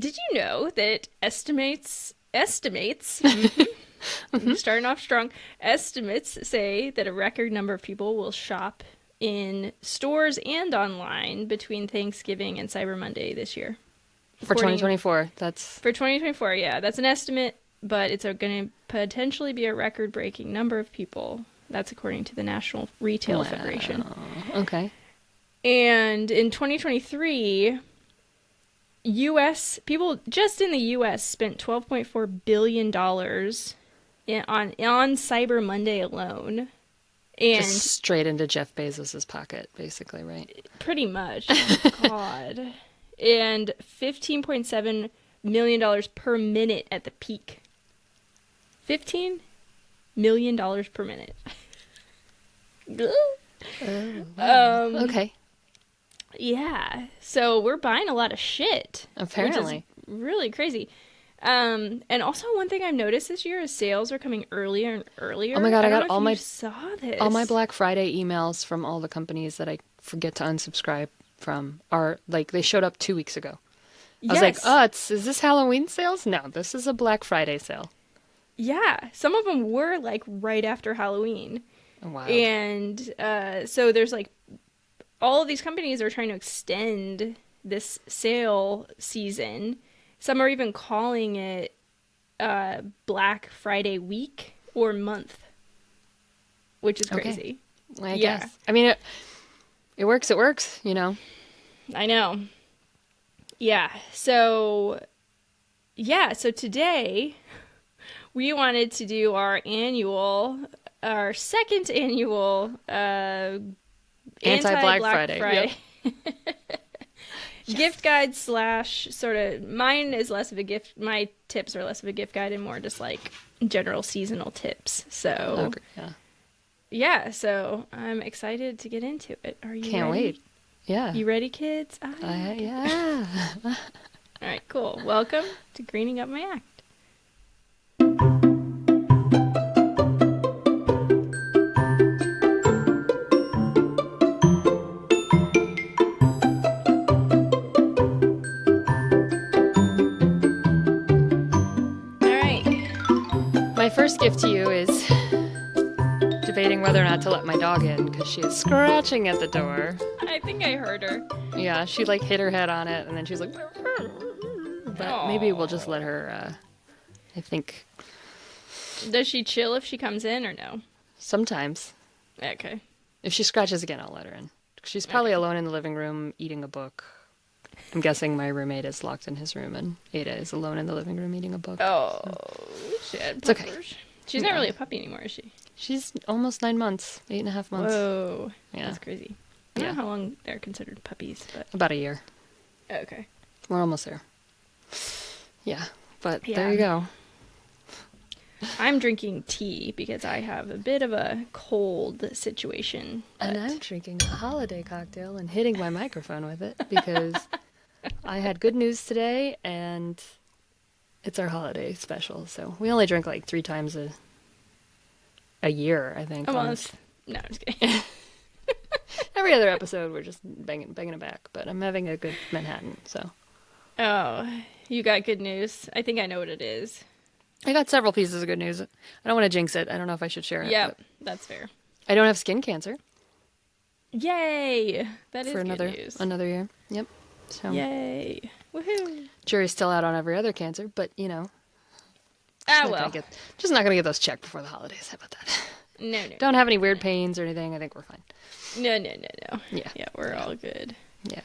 Did you know that estimates starting off strong, estimates say that a record number of people will shop in stores and online between Thanksgiving and Cyber Monday this year. For 2024, that's... For 2024, yeah, that's an estimate, but it's going to potentially be a record-breaking number of people. That's according to the National Retail Federation. Okay. And in 2023, U.S. people just in the U.S. spent $12.4 billion on Cyber Monday alone. And just straight into Jeff Bezos's pocket, basically, right? Pretty much. Oh, God. And $15.7 million per minute at the peak. $15 million per minute. Wow. Okay. Yeah. So we're buying a lot of shit. Apparently. Which is really crazy. And also one thing I've noticed this year is sales are coming earlier and earlier. Oh my God, I got all my saw this. All my Black Friday emails from all the companies that I forget to unsubscribe from are like they showed up 2 weeks ago. I was like, "Oh, is this Halloween sales? No, this is a Black Friday sale." Yeah, some of them were like right after Halloween. Oh, wow. And so there's like all of these companies are trying to extend this sale season. Some are even calling it Black Friday week or month, which is crazy. Okay. I guess. I mean, it works. It works, you know. I know. Yeah. So today we wanted to do our second annual anti-Black Friday. Yep. Gift guide / sort of, mine is less of a gift. My tips are less of a gift guide and more just like general seasonal tips. So, yeah. So I'm excited to get into it. Are you? Can't ready? wait. Yeah. You ready, kids? Yeah. All right. Cool. Welcome to Greening Up My Act. My first gift to you is debating whether or not to let my dog in because she is scratching at the door. I think I heard her. Yeah, she like hit her head on it and then she's like... But Aww. Maybe we'll just let her, I think... Does she chill if she comes in or no? Sometimes. Okay. If she scratches again, I'll let her in. She's probably alone in the living room eating a book. I'm guessing my roommate is locked in his room and Ada is alone in the living room eating a book. Oh, shit. It's okay. She's not really a puppy anymore, is she? She's almost 9 months, 8.5 months. Whoa. Yeah. That's crazy. I don't know how long they're considered puppies, but... About a year. Okay. We're almost there. Yeah, but there you go. I'm drinking tea because I have a bit of a cold situation. And I'm drinking a holiday cocktail and hitting my microphone with it because I had good news today and it's our holiday special. So we only drink like 3 times a year, I think. A month. No, I'm just kidding. Every other episode, we're just banging it back. But I'm having a good Manhattan, so. Oh, you got good news. I think I know what it is. I got several pieces of good news. I don't want to jinx it. I don't know if I should share it. Yep, that's fair. I don't have skin cancer. Yay! That is for good news. Another year. Yep. So. Yay! Woohoo! Jury's still out on every other cancer, but you know. Just not gonna get those checked before the holidays. How about that? No. Don't have any weird pains or anything. I think we're fine. No. Yeah, we're all good. Yeah.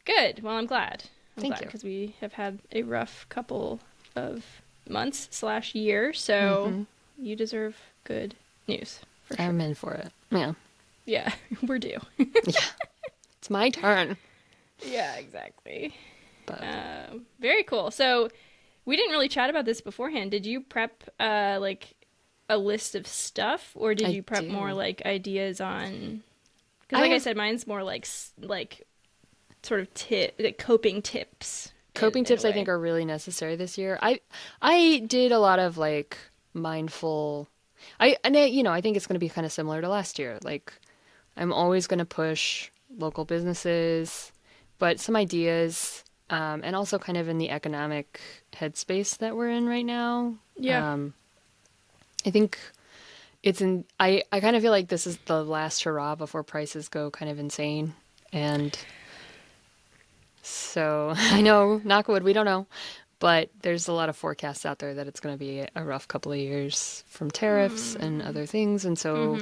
Good. Well, I'm glad. Thank you. Because we have had a rough couple of months / year, so you deserve good news. For sure. I'm in for it. Yeah. Yeah, we're due. Yeah. It's my turn. Yeah, exactly. But very cool. So we didn't really chat about this beforehand. Did you prep like a list of stuff, or did you prep more like ideas on? Because like I said, mine's more like sort of coping tips. Coping tips I think are really necessary this year. I did a lot of like mindful. I think it's going to be kind of similar to last year. Like I'm always going to push local businesses, but some ideas and also kind of in the economic headspace that we're in right now. Yeah. I think I kind of feel like this is the last hurrah before prices go kind of insane. And so I know, knock wood, we don't know. But there's a lot of forecasts out there that it's going to be a rough couple of years from tariffs and other things. And so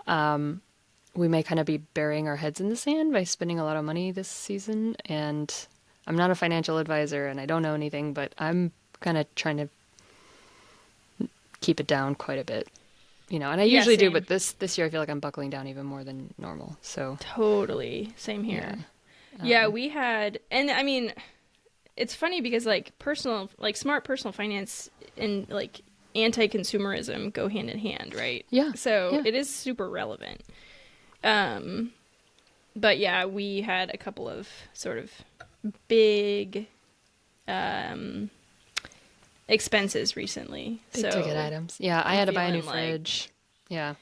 Mm-hmm. we may kind of be burying our heads in the sand by spending a lot of money this season. And I'm not a financial advisor and I don't know anything, but I'm kind of trying to keep it down quite a bit. And I Yeah, usually do, same. but this year I feel like I'm buckling down even more than normal. So, Totally. Same yeah. here. Yeah, we had, and I mean, it's funny because like smart personal finance and like anti-consumerism go hand in hand, right? Yeah. So Yeah. it is super relevant. Um, but yeah, we had a couple of sort of big um expenses recently. Big ticket So items. Yeah, I I'm had to buy a new feeling like, fridge. Yeah.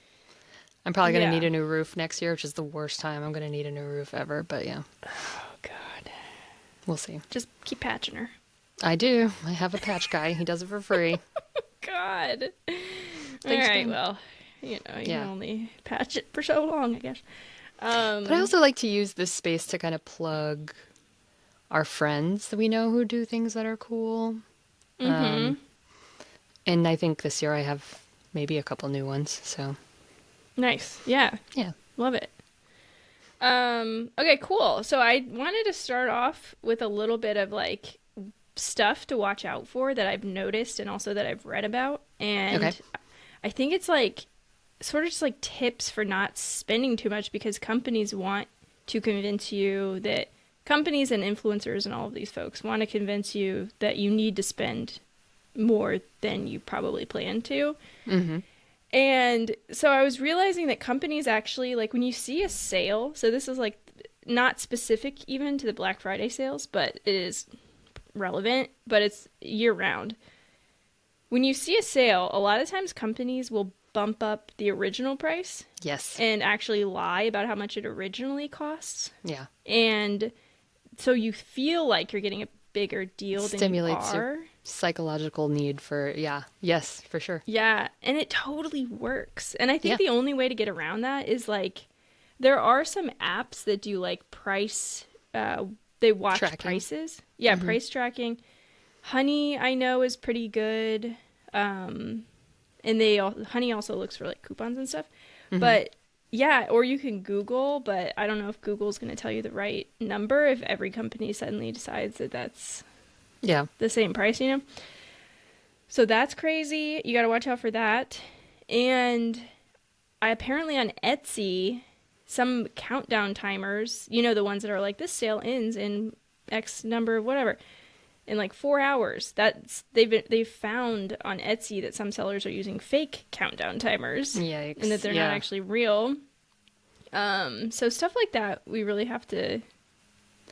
I'm probably going to need yeah. a new roof next year, which is the worst time I'm going to need a new roof ever. But yeah, Oh God. we'll see. Just keep patching her. I do. I have a patch guy. He does it for free. God. All Thanks, right, Ben. well, you can Yeah. only patch it for so long, I guess. But I Um, also like to use this space to kind of plug our friends that we know who do things that are cool. mm-hmm. And I think this year I have maybe a couple new ones. So, Nice. Yeah. yeah. Love it. Okay, cool. So I wanted to start off with a little bit of like stuff to watch out for that I've noticed and also that I've read about. Okay. And I think it's like sort of just like tips for not spending too much because companies want to convince you that companies and influencers and all of these folks want to convince you that you need to spend more than you probably plan to. Mm-hmm. And so I was realizing that companies actually, like when you see a sale, so this is like not specific even to the Black Friday sales, but it is relevant, but it's year round. When you see a sale, a lot of times companies will bump up the original price Yes. and actually lie about how much it originally costs. Yeah. And so you feel like you're getting a bigger deal than you Stimulates your are. psychological need for, yeah. Yes, for sure. Yeah, and it totally works. And I think Yeah. the only way to get around that is like there are some apps that do like price they watch Tracking. prices. Yeah, Mm-hmm. price tracking. Honey, I know is pretty good. And Honey also looks for like coupons and stuff. Mm-hmm. But yeah, or you can Google, but I don't know if Google's going to tell you the right number if every company suddenly decides that that's Yeah. the same price, you know? So that's crazy. You got to watch out for that. And I apparently on Etsy, some countdown timers, you know, the ones that are like this sale ends in X number of whatever, in like 4 hours. That's they've found on Etsy that some sellers are using fake countdown timers and that Yikes. they're not Yeah. actually real. So stuff like that we really have to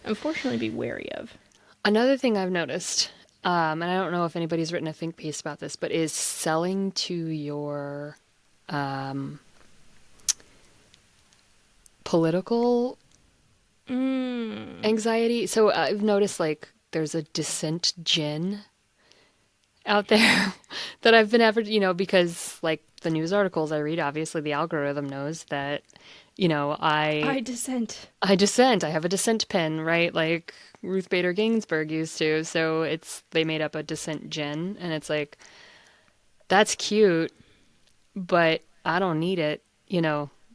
unfortunately be wary of. Another thing I've noticed, and I don't know if anybody's written a think piece about this, but is selling to your political anxiety. So I've noticed like there's a dissent gin out there that I've been because like the news articles I read, obviously the algorithm knows that, I dissent. I dissent. I have a dissent pen, right? Like Ruth Bader Ginsburg used to. So they made up a dissent gin and it's like, that's cute, but I don't need it,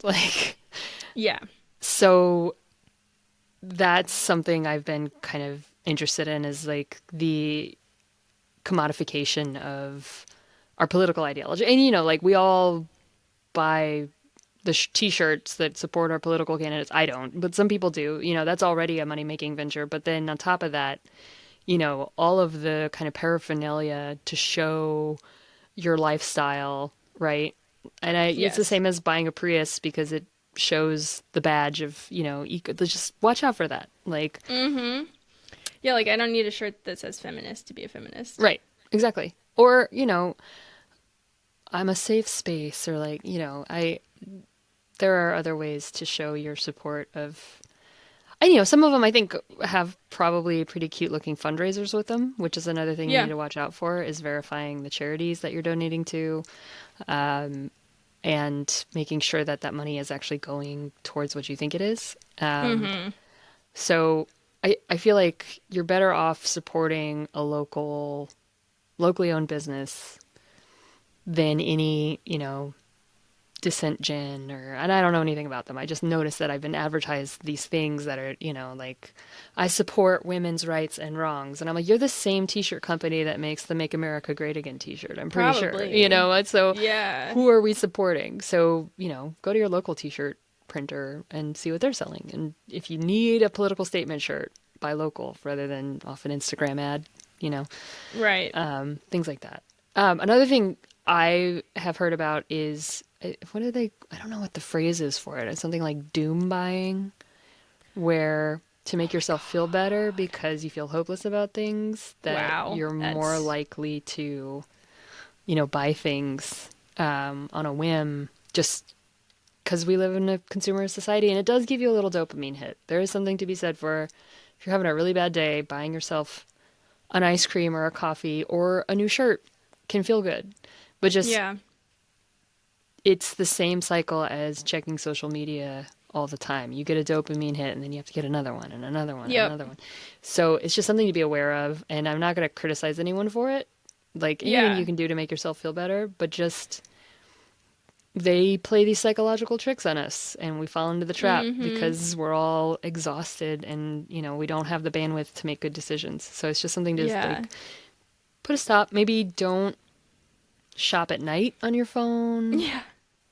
like, Yeah. so that's something I've been kind of interested in is like the commodification of our political ideology. And, like we all buy the t-shirts that support our political candidates. I don't, but some people do. That's already a money-making venture. But then on top of that, all of the kind of paraphernalia to show your lifestyle, right? And it's the Yes. same as buying a Prius because it shows the badge of, just watch out for that. Like, Yeah, like I don't need a shirt that says feminist to be a feminist. right, exactly. Or, I'm a safe space or like, there are other ways to show your support of. And some of them I think have probably pretty cute looking fundraisers with them, which is another thing you need Yeah. to watch out for is verifying the charities that you're donating to, and making sure that that money is actually going towards what you think it is. Mm-hmm. So I feel like you're better off supporting a locally owned business than any, Descent Gin and I don't know anything about them. I just noticed that I've been advertised these things that are, like I support women's rights and wrongs. And I'm like, you're the same t-shirt company that makes the Make America Great Again t-shirt. I'm pretty sure, Probably. and so Yeah. who are we supporting? So, go to your local t-shirt printer and see what they're selling. And if you need a political statement shirt, buy local rather than off an Instagram ad, you know, Right. things like that. Another thing I have heard about is what are they? I don't know what the phrase is for it. It's something like doom buying, where to make yourself feel better because you feel hopeless about things, that Wow. you're more That's likely to, buy things on a whim just because we live in a consumer society and it does give you a little dopamine hit. There is something to be said for if you're having a really bad day, buying yourself an ice cream or a coffee or a new shirt can feel good. But just yeah. it's the same cycle as checking social media all the time. You get a dopamine hit and then you have to get another one and another one and Yep. another one. So it's just something to be aware of. And I'm not going to criticize anyone for it. Like anything Yeah. you can do to make yourself feel better, but just they play these psychological tricks on us and we fall into the trap Mm-hmm. because we're all exhausted and, we don't have the bandwidth to make good decisions. So it's just something to Yeah. like put a stop. Maybe don't shop at night on your phone. Yeah.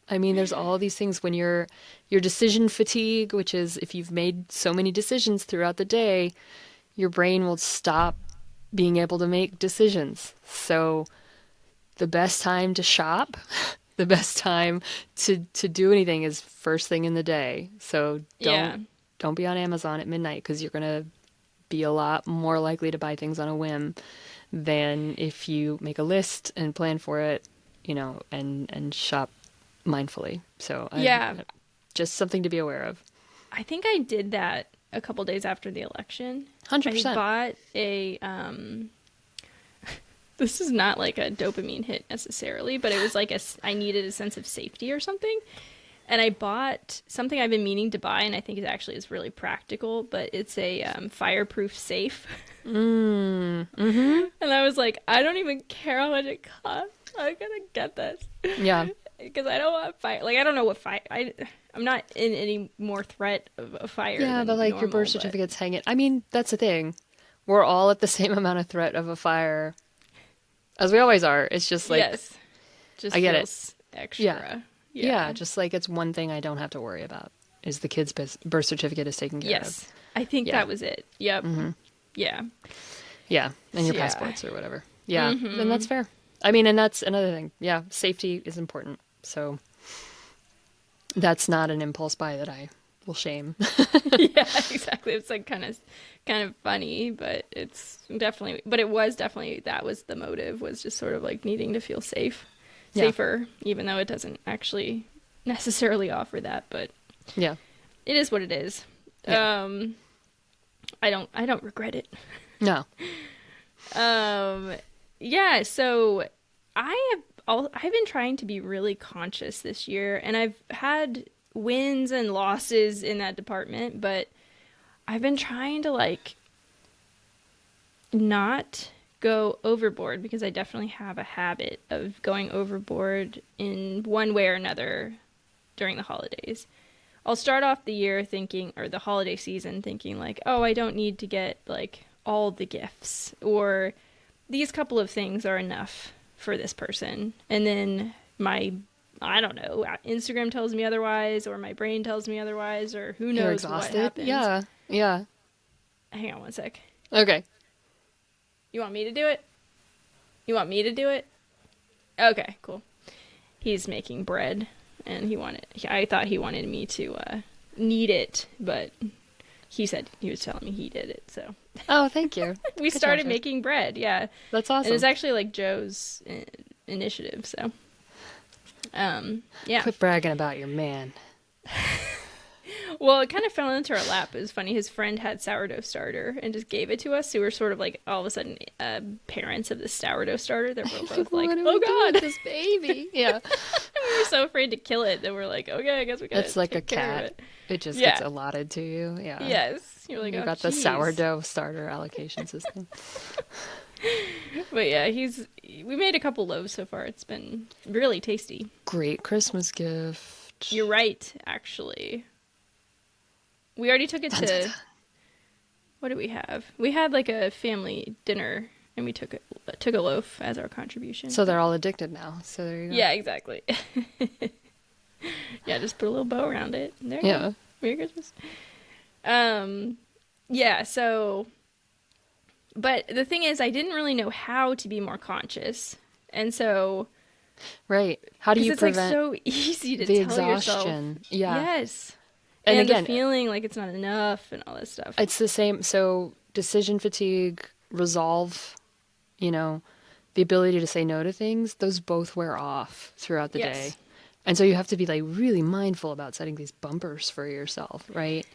I mean, there's all these things when your decision fatigue, which is if you've made so many decisions throughout the day, your brain will stop being able to make decisions. So the best time to shop, the best time to do anything is first thing in the day. So Yeah. don't be on Amazon at midnight because you're gonna be a lot more likely to buy things on a whim than if you make a list and plan for it, and shop mindfully. So Yeah. just something to be aware of. I think I did that a couple days after the election. I 100%. bought a this is not like a dopamine hit necessarily, but it was like I needed a sense of safety or something. And I bought something I've been meaning to buy, and I think it actually is really practical, but it's a fireproof safe. Mm-hmm. And I was like, I don't even care how much it costs. I'm gonna get this Yeah. because I don't want fire. Like I don't know what fire. I'm not in any more threat of a fire Yeah, but than like your normal. birth But certificate's hanging. I mean, that's the thing. We're all at the same amount of threat of a fire as we always are. It's just like, yes, just I get it. feels Yeah. extra. Yeah. Yeah. Just like it's one thing I don't have to worry about is the kid's birth certificate is taken care of. Yes, I think Yeah. that was it. Yep. Mm-hmm. Yeah. Yeah. And your Yeah. passports or whatever. Yeah. Then Mm-hmm. that's fair. I mean, and that's another thing. Yeah. Safety is important. So that's not an impulse buy that I will shame. Yeah, exactly. It's like kind of funny, but it was definitely that was the motive, was just sort of like needing to feel Yeah. safer, even though it doesn't actually necessarily offer that, but Yeah. it is what it is. Yeah. I don't regret it. No. Um, yeah, so I've been trying to be really conscious this year, and I've had wins and losses in that department, but I've been trying to like not go overboard because I definitely have a habit of going overboard in one way or another during the holidays. I'll start off the year thinking, or the holiday season thinking like, oh, I don't need to get like all the gifts, or these couple of things are enough for this person. And then I don't know, Instagram tells me otherwise, or my brain tells me otherwise, or who You're knows what exhausted? happens. Yeah. Yeah. Hang on one sec. Okay. You want me to do it? You want me to do it? Okay, cool. He's making bread, and I thought he wanted me to knead it, but he said he was telling me he did it, so Oh, thank you. we Good started job, Jess. making bread. Yeah, That's and awesome. it's actually like Joe's initiative. So, yeah. Quit bragging about your man. Well, it kind of fell into our lap. It was funny. His friend had sourdough starter and just gave it to us. So we're sort of like all of a sudden parents of the sourdough starter. That we're both like, What do oh we do with God. this baby? Yeah. We were so afraid to kill it that we're like, okay, I guess we gotta It's like a take care of cat. it. It just gets Yeah. allotted to you. Yeah. Yes. You're like, You oh, got the jeez. sourdough starter allocation system. But yeah, we made a couple loaves so far. It's been really tasty. Great Christmas gift. You're right, actually. We already took it Dun, dun, to, dun. what did we have? We had like a family dinner and we took a loaf as our contribution. So they're all addicted now. So there you go. Yeah, exactly. Yeah, just put a little bow around it. There you Yeah. go. Merry Christmas. Yeah, so but the thing is I didn't really know how to be more conscious. And so Right. How do because you it's like prevent so easy to the tell yourself exhaustion? Yeah. yes. And And the again, feeling like it's not enough and all this stuff. it's the same. So decision fatigue, resolve, you know, the ability to say no to things, those both wear off throughout the day. Yes. And so you have to be like really mindful about setting these bumpers for yourself, right?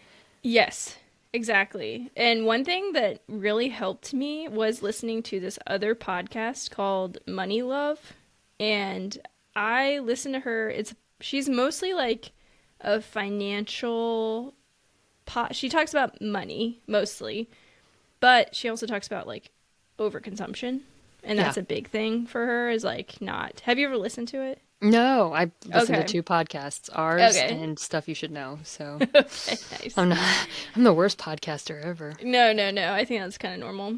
Yes, exactly. And one thing that really helped me was listening to this other podcast called Money Love. And I listened to her. She's mostly like a financial she talks about money mostly, but she also talks about like overconsumption. And that's Yeah. a big thing for her is like not. Have you ever listened to it? No, I listened to Okay. 2 podcasts, ours Okay. and Stuff You Should Know. So Okay, nice. I'm the worst podcaster ever. No, no, no. I think that's kind of normal.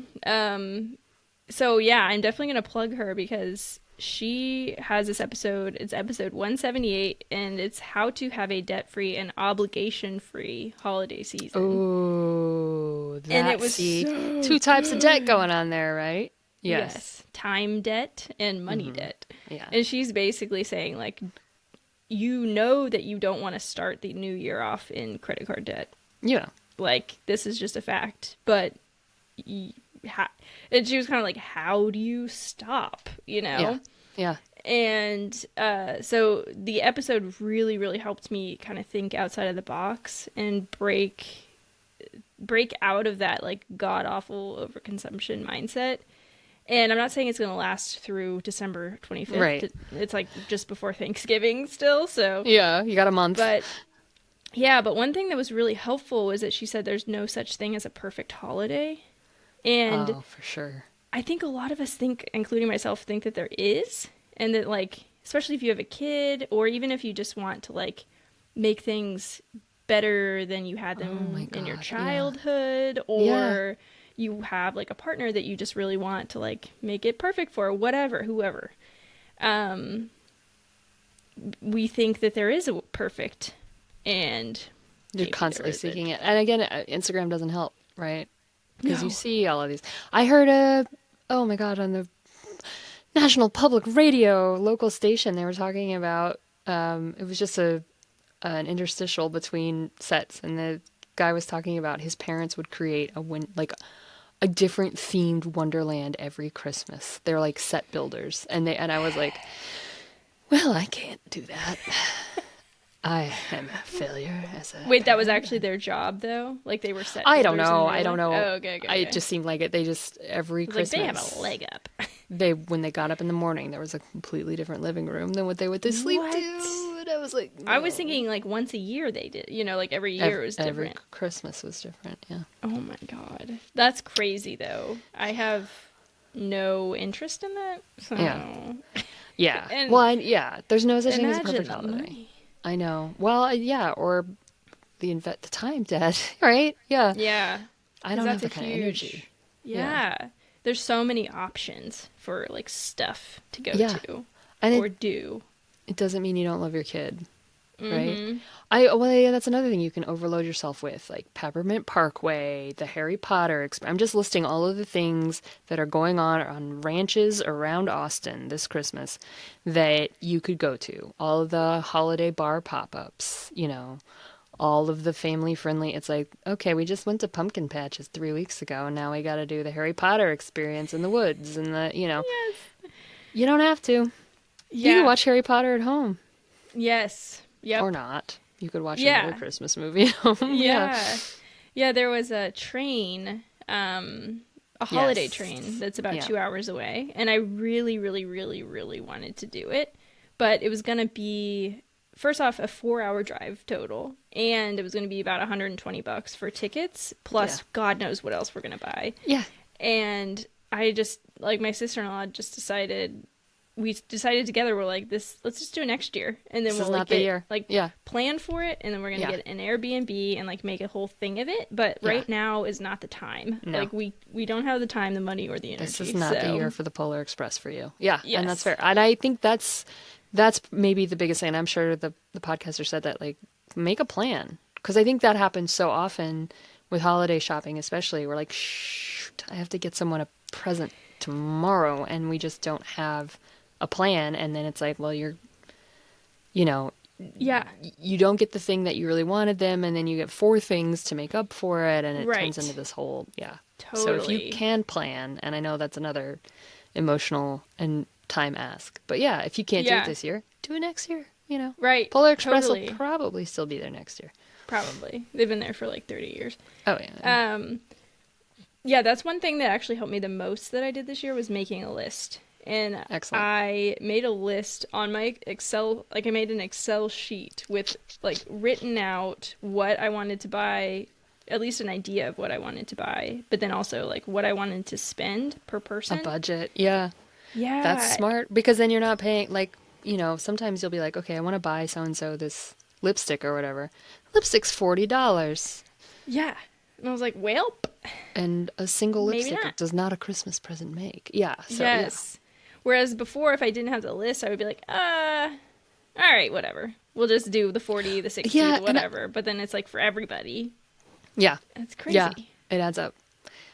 So yeah, I'm definitely gonna plug her because she has this episode. It's episode 178, and it's how to have a debt-free and obligation-free holiday season. Oh, And that it was see so 2 types of debt going on there, right? Yes. time debt and money debt. Yeah. And she's basically saying like, you know that you don't want to start the new year off in credit card debt. Yeah. Like this is just a fact, but and she was kind of like, how do you stop, you know? Yeah. Yeah. And so the episode really really helped me kind of think outside of the box and break out of that like god awful overconsumption mindset. And I'm not saying it's going to last through December 25th. Right. It's like just before Thanksgiving still, so Yeah, you got a month. but yeah, but one thing that was really helpful was that she said there's no such thing as a perfect holiday. And Oh, for sure. I think a lot of us think, including myself, think that there is. And that, like, especially if you have a kid or even if you just want to, like, make things better than you had them my in your God, yeah. childhood or you have, like, a partner that you just really want to, like, make it perfect for, whatever, whoever. We think that there is a perfect and You're maybe constantly there isn't. seeking it. And again, Instagram doesn't help, right? Because No. you see all of these. I heard oh my God, on the National Public Radio local station, they were talking about, it was just an interstitial between sets. And the guy was talking about his parents would create a different themed Wonderland every Christmas. They're like set builders. And I was like, well, I can't do that. I am a failure as a Wait, that was actually their job, though? Like, they were set I don't builders in know. real I don't life? know. Oh, okay, okay. It just seemed like it. They just every Like, Christmas they have a leg up. when they got up in the morning, there was a completely different living room than what they went to sleep What? to. And I was like, I was no. thinking, like, once a year they did. You know, like, every year was Every different. Christmas was different. Yeah. Oh, my God. That's crazy, though. I have no interest in that. So. Yeah. Yeah. And yeah. There's no such thing as a imagine perfect the holiday. money. I know. Well, yeah, or the time debt, right? Yeah. Yeah. I don't have That's that a kind of huge- energy. Yeah. There's so many options for, like, stuff to go Yeah. to And or it, do. it doesn't mean you don't love your kid. Right? Mhm. Well, yeah, that's another thing you can overload yourself with, like Peppermint Parkway, the Harry Potter. I'm just listing all of the things that are going on ranches around Austin this Christmas that you could go to. All of the holiday bar pop-ups, all of the family-friendly. It's like, okay, we just went to Pumpkin Patches 3 weeks ago, and now we got to do the Harry Potter experience in the woods, and Yes. you don't have to. You Yeah. can watch Harry Potter at home Yes. Yep. or not. You could watch another Yeah. Christmas movie at home. Yeah. Yeah. Yeah, there was a train, a holiday train Yes. that's about Yeah. 2 hours away, and I really, really, really, really wanted to do it, but it was gonna be first off a 4 hour drive total, and it was gonna be about $120 for tickets, Yeah. plus God knows what else we're gonna buy. Yeah. And I just like my sister-in-law just decided we decided together we're like this let's just do it next year and then This is we'll like not the get year. like Yeah. plan for it and then we're gonna Yeah. get an Airbnb and like make a whole thing of it, but Yeah. right now is not the time. No. Like we don't have the time, the money, or the This energy. is not the year So for the Polar Express for you. Yeah, and that's yes. fair. And I think that's maybe the biggest thing. I'm sure the podcaster said that, like, make a plan, because I think that happens so often with holiday shopping, especially. We're like, shoot, I have to get someone a present tomorrow, and we just don't have a plan. And then it's like, well, you know, Yeah. you don't get the thing that you really wanted them, and then you get four things to make up for it, and it turns Right. into this whole, yeah. So if you Totally. can plan, and I know that's another emotional and time ask, but yeah, if you can't do it Yeah. this year, do it next year, you know. Right. Polar Express Totally. will probably still be there next year. Probably. They've been there for like 30 years. Oh yeah. Yeah, that's one thing that actually helped me the most that I did this year was making a list. And Excellent. I made a list on my Excel, like I made an Excel sheet with like written out what I wanted to buy, at least an idea of what I wanted to buy, but then also like what I wanted to spend per A person. budget. Yeah. Yeah. That's smart, because then you're not paying, like, sometimes you'll be like, okay, I want to buy so and so this lipstick or whatever. Lipstick's $40. Yeah. And I was like, well, And a single Maybe lipstick not. does not a Christmas present make. Yeah. So yes. Whereas before, if I didn't have the list, I would be like, all right, whatever. We'll just do the 40, the 60, Yeah, the whatever. But then it's like for everybody. yeah. That's crazy. Yeah. It adds up.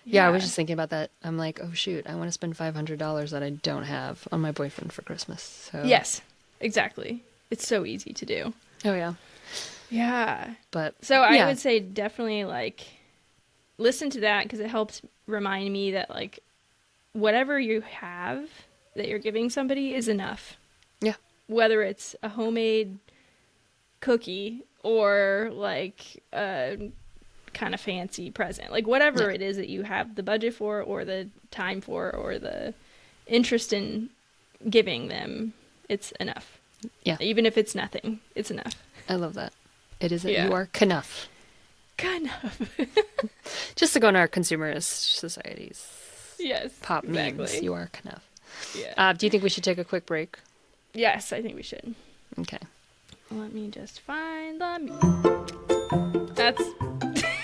Yeah, I was just thinking about that. I'm like, oh shoot, I want to spend $500 that I don't have on my boyfriend for Christmas. So Yes, exactly. It's so easy to do. Oh yeah. Yeah. But So I yeah. would say definitely like listen to that because it helped remind me that like whatever you have that you're giving somebody is enough. Yeah. Whether it's a homemade cookie or like a kind of fancy present, like whatever Yeah. it is that you have the budget for or the time for or the interest in giving them, it's enough. Yeah. Even if it's nothing, it's enough. I love that. It is that Yeah. you are enough. Enough. Just to go in our consumerist societies. Yes. Pop exactly. memes. You are enough. Yeah. Do you think we should take a quick break? Yes, I think we should. Okay. Let me just find the music.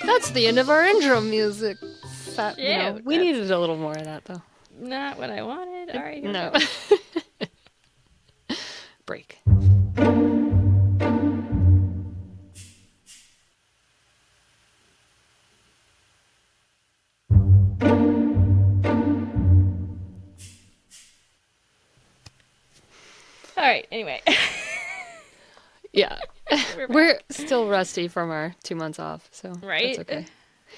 That's the end of our intro music. Yeah, We that's- needed a little more of that though. Not what I wanted. All right. Here No. we go. Break. All right. Anyway. Yeah. We're back. We're still rusty from our 2 months off, so Right? that's okay.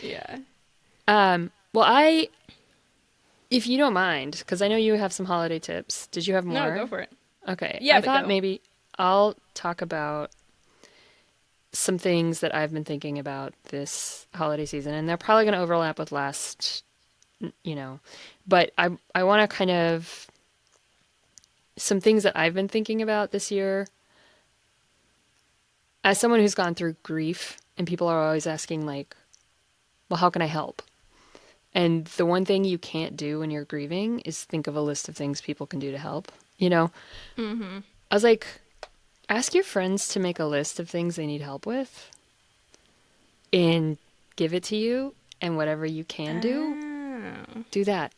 Yeah. Well, if you don't mind, because I know you have some holiday tips. Did you have more? No, go for it. Okay. Yeah, I but thought go. maybe I'll talk about some things that I've been thinking about this holiday season, and they're probably going to overlap with last, but I want to kind of some things that I've been thinking about this year. As someone who's gone through grief, and people are always asking, like, well, how can I help? And the one thing you can't do when you're grieving is think of a list of things people can do to help. Mm-hmm. I was like, ask your friends to make a list of things they need help with and give it to you. And whatever you can do that.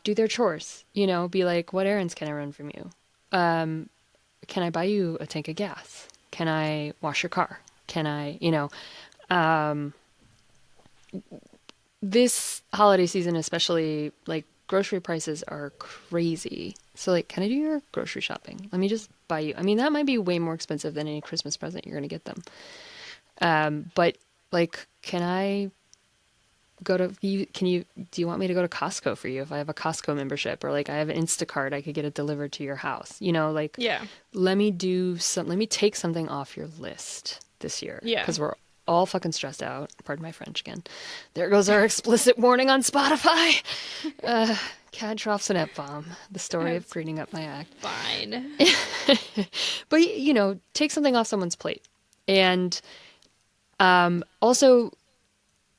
Do their chores, be like, what errands can I run from you? Can I buy you a tank of gas? Can I wash your car? Can I, this holiday season, especially, like, grocery prices are crazy. So, like, can I do your grocery shopping? Let me just buy you. I mean, that might be way more expensive than any Christmas present you're going to get them. But, like, can I do you want me to go to Costco for you if I have a Costco membership, or like I have an Instacart, I could get it delivered to your house. Like Yeah. let me take something off your list this year Yeah. because we're all fucking stressed out. Pardon my French again. There goes our explicit warning on Spotify. Cad troughs an F-bomb. The story of That's cleaning up my act. fine. But take something off someone's plate, and also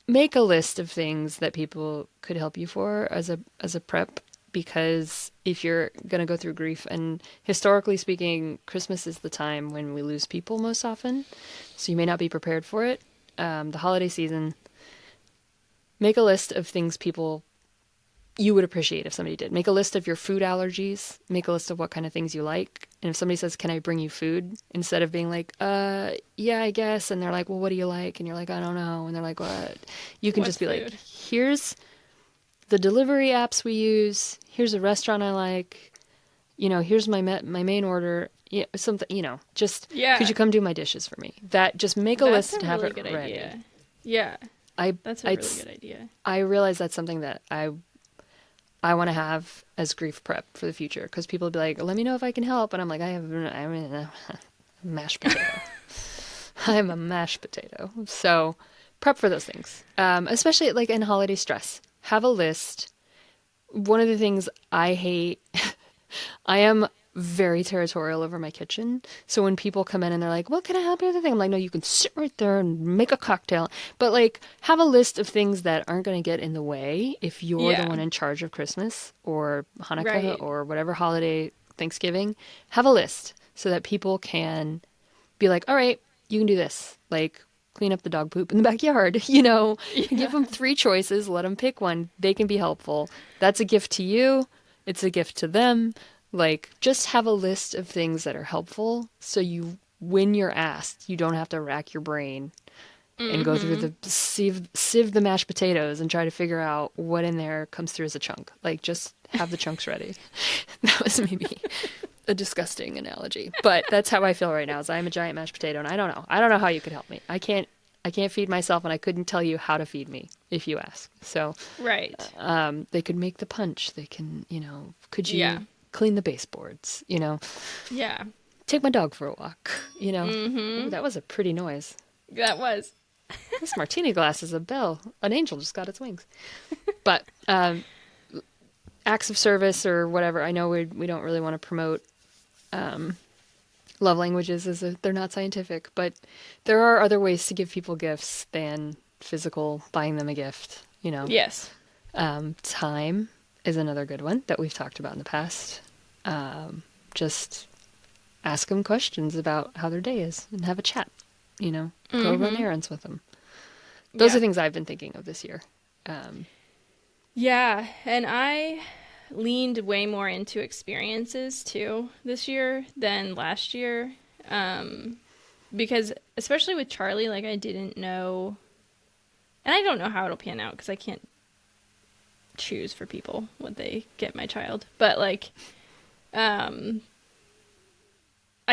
make a list of things that people could help you for as a prep, because if you're going to go through grief, and historically speaking, Christmas is the time when we lose people most often, so you may not be prepared for it. The holiday season, make a list of things people you would appreciate if somebody did. Make a list of your food allergies. Make a list of what kind of things you like. And if somebody says, "Can I bring you food?" instead of being like, yeah, I guess. And they're like, "Well, what do you like?" And you're like, "I don't know." And they're like, "What?" You can What's just be food? like, "Here's the delivery apps we use. Here's a restaurant I like. Here's my main order. Yeah, something, just could Yeah. you come do my dishes for me?" That just make a That's list a and have really it good ready. idea. Yeah. I That's a really good idea. I realize that's something that I want to have as grief prep for the future, because people will be like, "Let me know if I can help," and I'm like, I'm a mashed potato. I'm a mashed potato. So prep for those things, especially like in holiday stress. Have a list. One of the things I hate, I am very territorial over my kitchen. So when people come in and they're like, "Well, can I help you with anything?" I'm like, "No, you can sit right there and make a cocktail." But like, have a list of things that aren't going to get in the way if you're the Yeah. one in charge of Christmas or Hanukkah Right. or whatever holiday, Thanksgiving. Have a list so that people can be like, "All right, you can do this." Like, clean up the dog poop in the backyard, give Yeah. them 3 choices, let them pick one. They can be helpful. That's a gift to you. It's a gift to them. Like, just have a list of things that are helpful so when you're asked, you don't have to rack your brain and go through Mm-hmm. the sieve the mashed potatoes and try to figure out what in there comes through as a chunk. Like, just have the chunks ready. That was maybe a disgusting analogy, but that's how I feel right now. Is I'm a giant mashed potato, and I don't know. I don't know how you could help me. I can't feed myself, and I couldn't tell you how to feed me if you ask. So, Right. they could make the punch. They can, could Yeah. you clean the baseboards? Yeah. Take my dog for a walk. Ooh, Mm-hmm. that was a pretty noise. That was. This martini glass is a bell. An angel just got its wings. But acts of service or whatever. I know we don't really want to promote love languages they're not scientific, but there are other ways to give people gifts than physical buying them a gift. Yes. Time is another good one that we've talked about in the past. Just ask them questions about how their day is and have a chat. Go run Mm-hmm. errands with them. Those Yeah. are things I've been thinking of this year. Yeah. And I leaned way more into experiences too this year than last year. Because especially with Charlie, like I didn't know, and I don't know how it'll pan out because I can't choose for people what they get my child. But like, I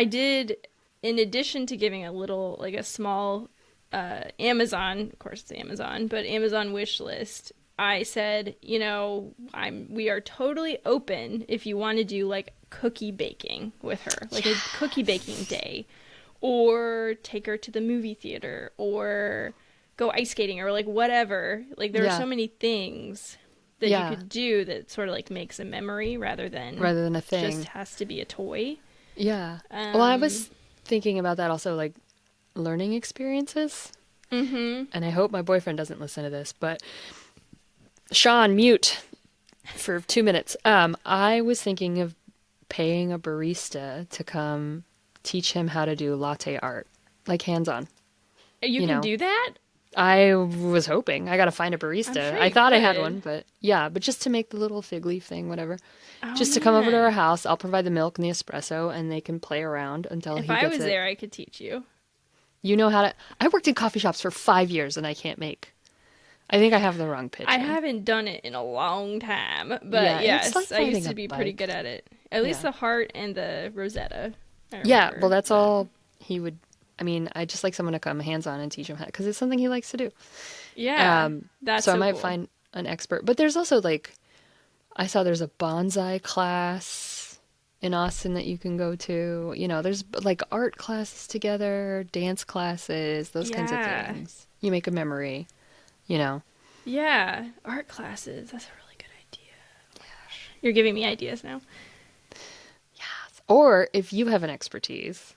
did, in addition to giving a little, like a small Amazon, of course it's Amazon, but Amazon wish list. I said, we are totally open if you want to do like cookie baking with her, like a cookie baking day, or take her to the movie theater, or go ice skating, or like whatever. Like there are Yeah. so many things that you Yeah. could do that sort of like makes a memory rather than Rather than a just thing. has to be a toy. Yeah. Well, I Um, was thinking about that also, like learning experiences. mm-hmm. And I hope my boyfriend doesn't listen to this, but Sean, mute for 2 minutes. I was thinking of paying a barista to come teach him how to do latte art, like hands-on. You You can know, do that? I was hoping. I got to find a I'm barista. sure I you thought I had could. one, but yeah, but just to make the little fig leaf thing, whatever. Oh Just to come over to our man. house, I'll provide the milk and the espresso, and they can play around until If he I gets was it. there, I could teach you. You know how to. I worked in coffee shops for 5 years, and I can't make. I think I have the wrong pitch I in. haven't done it in a long time, but Yeah, it's like yes, I used riding a to be pretty bike. good at it. At least Yeah. the heart and the Rosetta. I Yeah, well, remember that's that. all he would. I mean, I just like someone to come hands on and teach him how, because it's something he likes to do. Yeah. That's So I so might cool. find an expert. But there's also like, I saw there's a bonsai class in Austin that you can go to. You know, there's like art classes together, dance classes, those kinds of Yeah. things. You make a memory, you know. Yeah. Art classes. That's a really good idea. Oh my gosh. You're giving me ideas now. Yes. Or if you have an expertise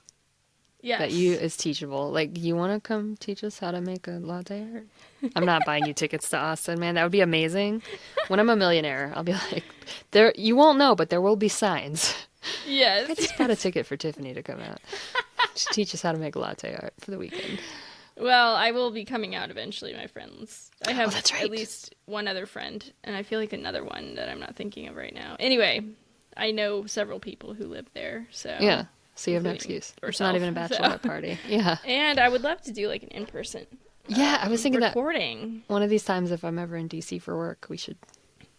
that you Yes. is teachable, like you want to come teach us how to make a latte art? I'm not buying you tickets to Austin, man. That would be amazing. When I'm a millionaire, I'll be like, there you won't know, but there will be signs. Yes. I just bought a ticket for Tiffany to come out. She teach us how to make latte art for the weekend. Well, I will be coming out eventually, my friends. I Oh, have that's at right. least one other friend, and I feel like another one that I'm not thinking of right now. Anyway, I know several people who live there, so Yeah. So you have no including excuse. It's not yourself. even a So, bachelorette party. Yeah. and I would love to do like an in-person Yeah, I was thinking that recording. one of these times if I'm ever in DC for work, we should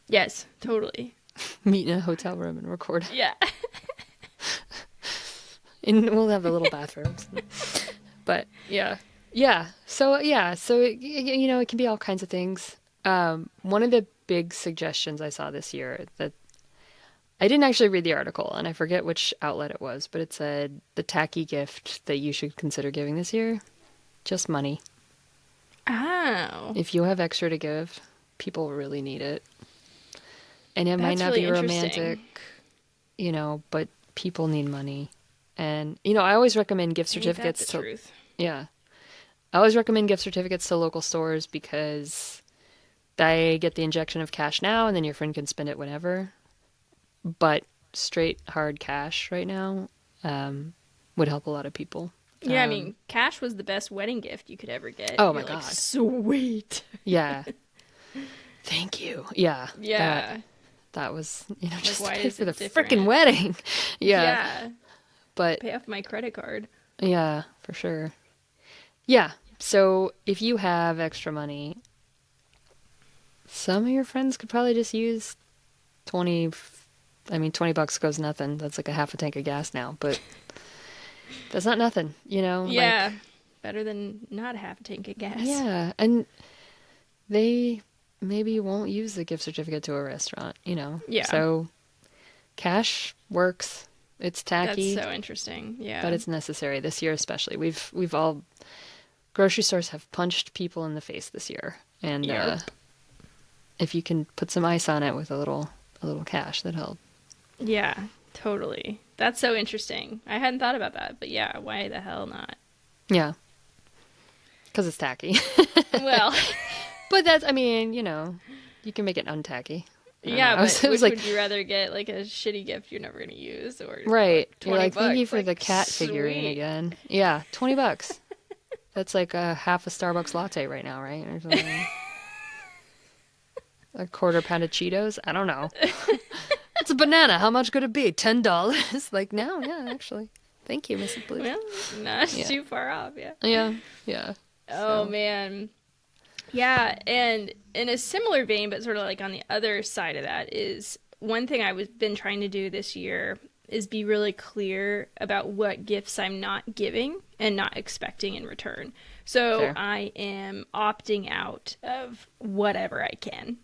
Yes, totally. meet in a hotel room and record. Yeah. And we'll have the little bathrooms. But yeah. So you know, it can be all kinds of things. One of the big suggestions I saw this year that I didn't actually read the article and I forget which outlet it was, but it said the tacky gift that you should consider giving this year, just money. Oh, If you have extra to give, people really need it. And it might that's not really be interesting. romantic, you know, but people need money. And, you know, I always recommend gift Ain't that the certificates to, truth? yeah, I always recommend gift certificates to local stores because they get the injection of cash now and then your friend can spend it whenever. But straight hard cash right now would help a lot of people. Yeah, I mean, cash was the best wedding gift you could ever get. Oh You're my like, God. sweet. Yeah. Thank you. Yeah. That Yeah. that was, you know, Like, just to why pay is for the it frickin' different? wedding. Yeah. Yeah. But Pay off my credit card. yeah, for sure. Yeah. So if you have extra money, some of your friends could probably just use 20 I mean, 20 bucks goes nothing. That's like a half a tank of gas now, but that's not nothing, you know? Like, Yeah. Better than not have a tank of gas. yeah. And they maybe won't use the gift certificate to a restaurant, you know? Yeah. So cash works. It's That's tacky, so interesting. but Yeah. it's necessary this year especially. We've all grocery stores have punched people in the face this year. And Yarp. if you can put some ice on it with a little cash, that helps. Yeah. Totally. That's so interesting. I hadn't thought about that, but yeah, why the hell not? Yeah, because it's tacky. Well, But that's, I mean, you know, you can make it untacky. I don't know. yeah, but It was which like, would you rather get? Like a shitty gift you're never going to use or right. like You're 20 like, thank you bucks? for the Like, cat figurine sweet. again. Yeah, 20 bucks. That's like a half a Starbucks latte right now, right? Or something. A quarter pound of Cheetos? I don't know. It's a banana. How much could it be? $10? Like, no, yeah, actually. Thank you, Mrs. Blues. Well, not Yeah. too far off, yeah. Yeah. Yeah. Oh So, man. Yeah, and in a similar vein, but sort of like on the other side of that, is one thing been trying to do this year is be really clear about what gifts I'm not giving and not expecting in return. So fair. I am opting out of whatever I can.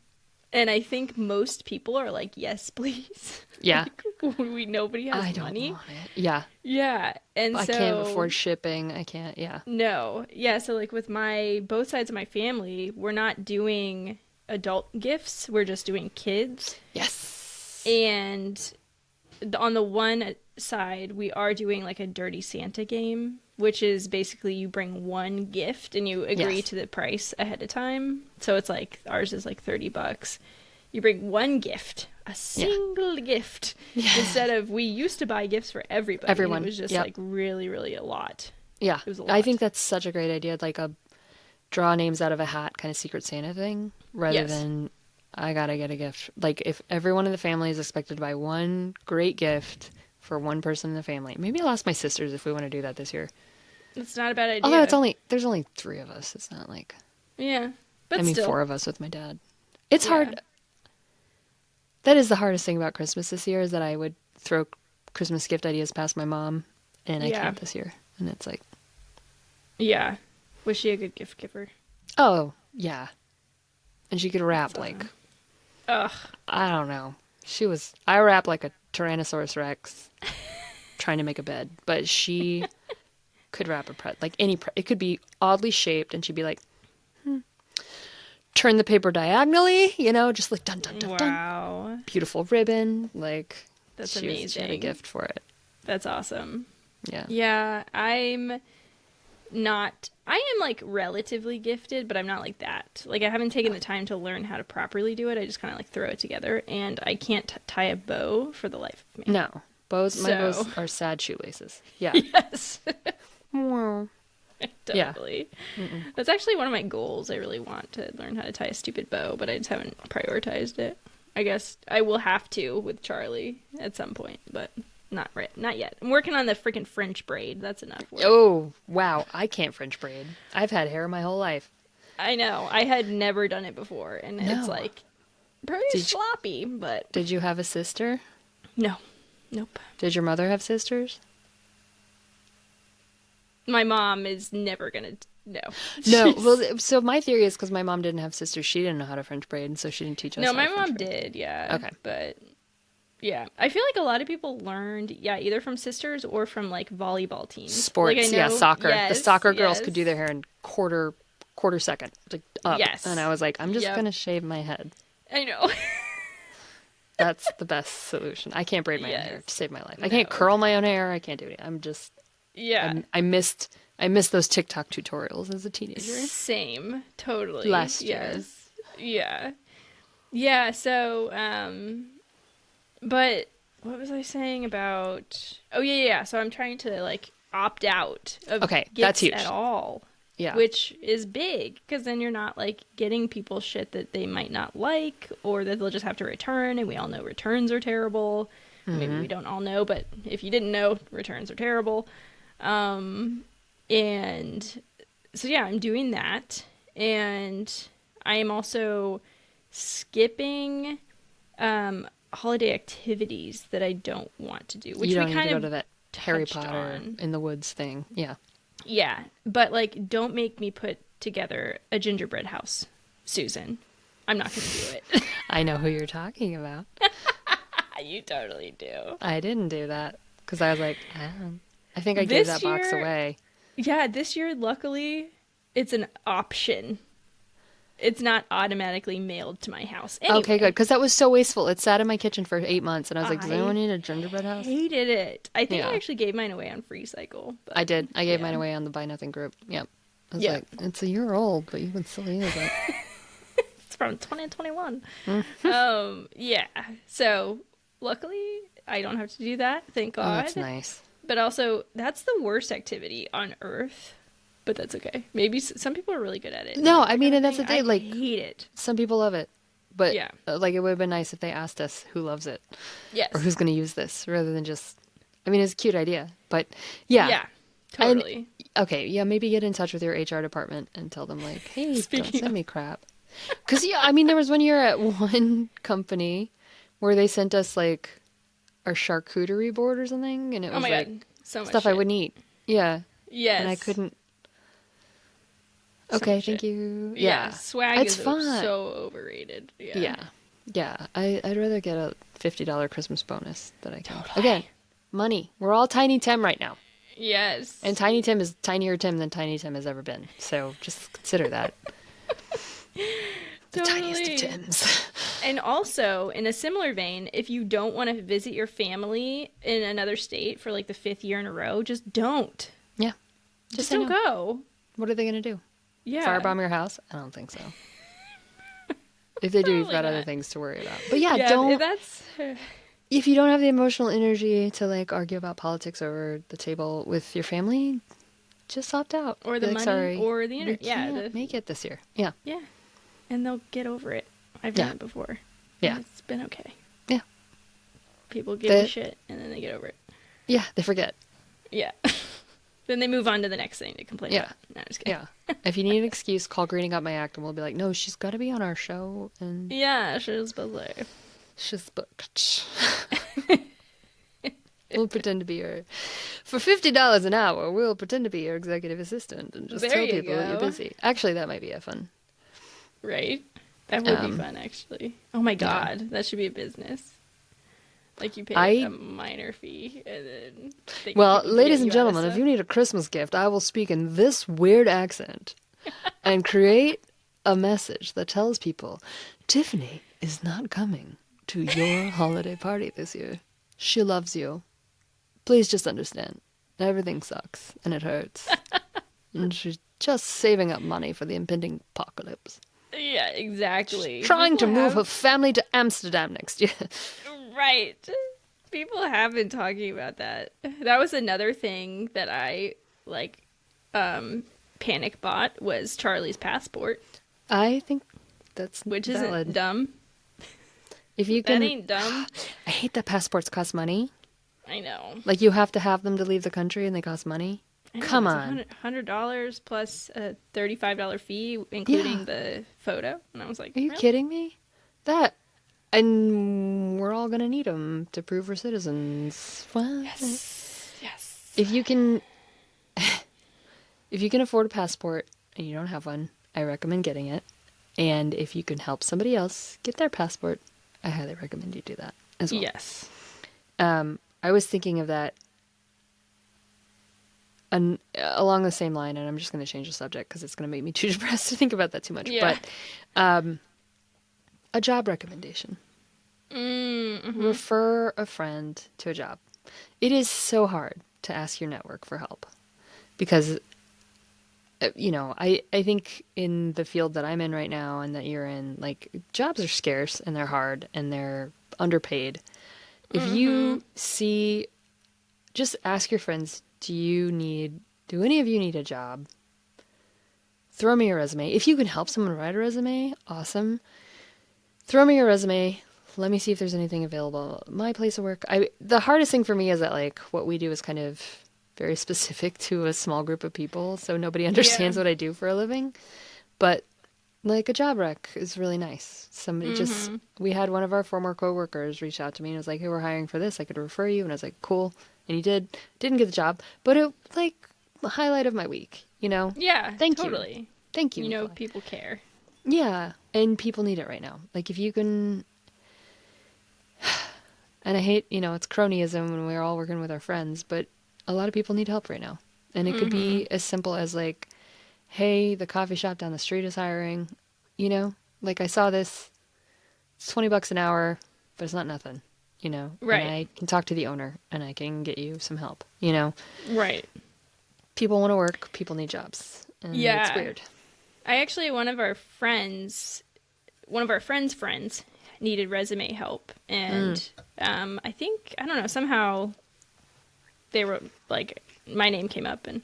And I think most people are like, yes, please. Yeah. Like, nobody I has don't money. want it. Yeah. Yeah. And I can't so afford shipping. I can't. Yeah. no. Yeah, so like with my both sides of my family, we're not doing adult gifts. We're just doing kids. Yes. And on the one side, we are doing like a dirty Santa game, which is basically you bring one gift and you agree Yes. to the price ahead of time. So it's like ours is like $30. You bring one gift, a Yeah. single gift, Yeah. instead of we used to buy gifts for everybody and it Everyone. was just Yep. like really, really a lot. Yeah. It was a I think lot. that's such a great idea. Like a draw names out of a hat kind of Secret Santa thing rather Yes. than I gotta get a gift. Like if everyone in the family is expected to buy one great gift for one person in the family. Maybe I'll ask my sisters if we want to do that this year. It's not a bad Although idea. there's only three of us. It's not like, Yeah. I But mean, still. four of us with my dad. It's Yeah. hard. That is the hardest thing about Christmas this year is that I would throw Christmas gift ideas past my mom and I Yeah. can't this year. And it's like, Yeah. Was she a good gift giver? Oh, yeah. And she could That's rap like, awesome. Ugh. I don't know. I rap like a Tyrannosaurus Rex trying to make a bed, but she could rap like it could be oddly shaped, and she'd be like, turn the paper diagonally, just like dun dun dun dun. Wow. Beautiful ribbon. Like, That's she had a amazing. gift for it. That's awesome. Yeah. Yeah, I am like relatively gifted, but I'm not like that. Like I haven't taken the time to learn how to properly do it. I just kind of like throw it together, and I can't tie a bow for the life of me. No. My So, bows are sad shoelaces. Yeah. yes. Wow. Yeah. Totally. Mm-mm. That's actually one of my goals. I really want to learn how to tie a stupid bow, but I just haven't prioritized it. I guess I will have to with Charlie at some point, but not yet. I'm working on the freaking French braid. That's enough work. Oh, wow. I can't French braid. I've had hair my whole life. I know. I had never done it before, and it's No. like pretty Did you, sloppy, but did you have a sister? no. Nope. Did your mother have sisters? My mom is never gonna. No. No. Well, so my theory is because my mom didn't have sisters, she didn't know how to French braid, and so she didn't teach us No, how my to French mom braid. did, yeah. Okay. But yeah, I feel like a lot of people learned, yeah, either from sisters or from like volleyball teams. Sports, Like I yeah, know, soccer. The yes, soccer girls could yes, do their hair in quarter second, like up. And I yes. was like, I'm just Yep. gonna shave my head. I know. That's the best solution. I can't braid my own hair Yes. to save my life. I can't No. curl my own hair. I can't do it. I'm just Yeah. I missed those TikTok tutorials as a teenager Same. Totally. last year. Yes. Yeah. Yeah, so but what was I saying about? Oh yeah. So I'm trying to like opt out of Okay, that's gifts huge. at all, Yeah. which is big because then you're not like getting people shit that they might not like or that they'll just have to return, and we all know returns are terrible. Maybe we don't all know, but if you didn't know, returns are terrible. And so yeah, I'm doing that, and I am also skipping holiday activities that I don't want to do, which You we don't need to kind go of to that Harry touched Potter on. in the woods thing. Yeah. Yeah, but like, don't make me put together a gingerbread house, Susan. I'm not going to do it. I know who you're talking about. You totally do. I didn't do that because I was like, I think I gave This that box year, away. yeah, this year, luckily, it's an option. It's not automatically mailed to my house. Okay, good. Anyway, Because that was so wasteful. It sat in my kitchen for 8 months, and I was like, does anyone I need a gingerbread house? hated it. I think I Yeah, actually gave mine away on Free Cycle. I But did. I gave mine yeah. away on the Buy Nothing group. Yep. I was Yeah. like, it's a year old, but you can still use it. It's from 2021. Yeah. So luckily, I don't have to do that. Thank Oh, God. that's nice. But also, that's the worst activity on earth. But that's okay. Maybe some people are really good at it. No, That I kind mean, of and that's the thing. thing. Like, I hate it. some people love it, but Yeah. like, it would have been nice if they asked us who loves it Yes. or who's going to use this rather than just. I mean, it's a cute idea, but yeah. Yeah. And Totally. okay, yeah, maybe get in touch with your HR department and tell them like, hey, don't Speaking send of, me crap. Because yeah, I mean, there was one year at one company where they sent us like our charcuterie board or something, and it oh was my like God, so much stuff I shit. wouldn't eat. Yeah, Yes. and I couldn't. So Okay, much thank shit. you. Yeah. Yeah, Swag it's is fun. so overrated. Yeah. Yeah, yeah. I'd rather get a $50 Christmas bonus that I can. Totally. Again, money. We're all Tiny Tim right now, Yes. and Tiny Tim is tinier Tim than Tiny Tim has ever been. So just consider that the tiniest of Totally. Tims. And also, in a similar vein, if you don't want to visit your family in another state for like the 5th year in a row, just don't. Yeah, Just say don't no. go. What are they gonna do? Yeah. Firebomb your house? I don't think so. If they do, you've Probably got other not. things to worry about. But yeah, Yeah, don't. that's If you don't have the emotional energy to like argue about politics over the table with your family, just opt out. or Be the like, money sorry, or the we internet. Yeah, can't make it this year. Yeah, yeah. And they'll get over it. I've done Yeah. it before. Yeah. And it's been okay. yeah, People give The- a shit and then they get over it. yeah. They forget. Yeah. Then they move on to the next thing to complain Yeah. about. No, I'm just kidding. Yeah. If you need an excuse, call Greening Up My Act, and we'll be like, no, she's got to be on our show, and Yeah, she was busy. she's booked. We'll pretend to be your, for $50 an hour, we'll pretend to be your executive assistant and just There tell you people that you're go. busy. Actually, that might be a fun. Right? That would be Um, fun, actually. Oh my yeah. god, that should be a business. Like you pay a I, minor fee, and then well, people ladies forget and you out of gentlemen, if stuff. you need a Christmas gift, I will speak in this weird accent and create a message that tells people Tiffany is not coming to your holiday party this year. She loves you. Please just understand. Everything sucks and it hurts. And she's just saving up money for the impending apocalypse. Yeah, exactly. Trying People to move her have family to Amsterdam next year. right. People have been talking about that. That was another thing that I like panic bought was Charlie's passport, I think that's which isn't valid. dumb. If you That can. ain't dumb. I hate that passports cost money. I know. Like you have to have them to leave the country and they cost money. I know Come it's on. $100 plus a $35 fee, Yeah. including the photo. And I was like, Are you really? kidding me? That. And we're all going to need them to prove we're citizens. What? Yes, yes. If you can. If you can afford a passport and you don't have one, I recommend getting it. And if you can help somebody else get their passport, I highly recommend you do that as well. Yes. I was thinking of that along the same line, and I'm just going to change the subject because it's going to make me too depressed to think about that too much. Yeah. But a job recommendation. Mm-hmm. Refer a friend to a job. It is so hard to ask your network for help because, I think in the field that I'm in right now and that you're in, like, jobs are scarce and they're hard and they're underpaid. If you see, just ask your friends, do any of you need a job? Throw me your resume. If you can help someone write a resume, awesome. Throw me your resume. Let me see if there's anything available at my place of work. The hardest thing for me is that, like, what we do is kind of very specific to a small group of people, so nobody understands what I do for a living. But like a job rec is really nice. Somebody we had one of our former coworkers reach out to me and was like, "Hey, we're hiring for this. I could refer you." And I was like, "Cool." And he did. Didn't get the job, but it like the highlight of my week. Yeah, Thank you, totally. thank you. People care. Yeah, and people need it right now. Like if you can. And I hate, it's cronyism when we're all working with our friends, but a lot of people need help right now. And it could be as simple as like, hey, the coffee shop down the street is hiring, like I saw this, it's $20 an hour, but it's not nothing, Right. and I can talk to the owner and I can get you some help, Right. people want to work, people need jobs, and Yeah. it's weird. I actually, one of our friends' friends needed resume help. And I think, I don't know, somehow they were like, my name came up and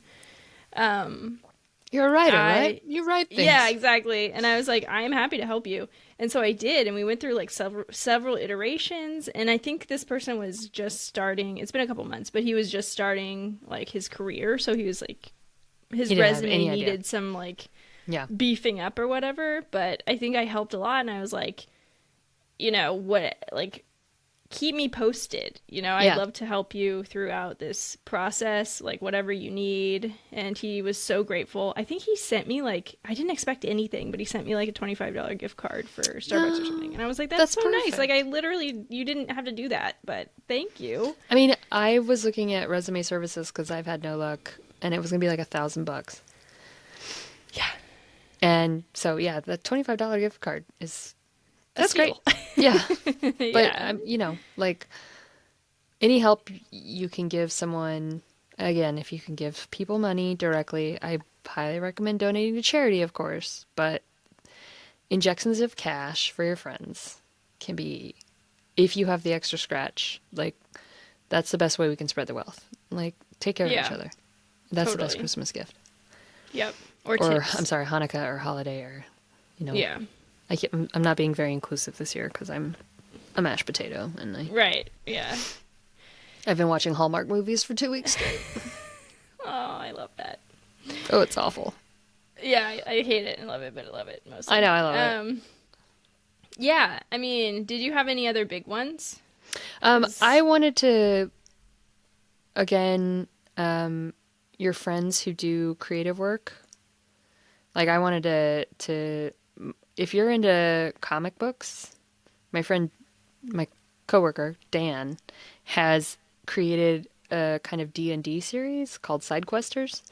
You're a writer, right? You write things. yeah, exactly. And I was like, I'm happy to help you. And so I did, and we went through like several iterations. And I think this person was just starting. It's been a couple months, but he was just starting like his career. So he was like, his He didn't have resume any idea. needed some like Yeah. beefing up or whatever. But I think I helped a lot, and I was like, keep me posted. I'd love to help you throughout this process, like whatever you need. And he was so grateful. I think he sent me I didn't expect anything, but he sent me like a $25 gift card for Starbucks or something. And I was like, that's so perfect. nice. Like you didn't have to do that, but thank you. I mean, I was looking at resume services because I've had no luck, and it was gonna be like $1,000. Yeah. And so, yeah, the $25 gift card that's great. Steal. Yeah. But, Yeah. like any help you can give someone, again, if you can give people money directly, I highly recommend donating to charity, of course, but injections of cash for your friends can be, if you have the extra scratch, like that's the best way we can spread the wealth. Like, take care of each other. That's the best Totally. Christmas gift. Yep. Or tips. I'm sorry, Hanukkah or holiday or, Yeah. I'm not being very inclusive this year because I'm a mashed potato and Right. Yeah. I've been watching Hallmark movies for 2 weeks straight. Oh, I love that. Oh, it's awful. Yeah, I hate it and love it, but I love it mostly. I know, I love it. Yeah, I mean, did you have any other big ones? I wanted to again, your friends who do creative work. Like I wanted to if you're into comic books, my friend, my coworker Dan, has created a kind of D&D series called Side Questers,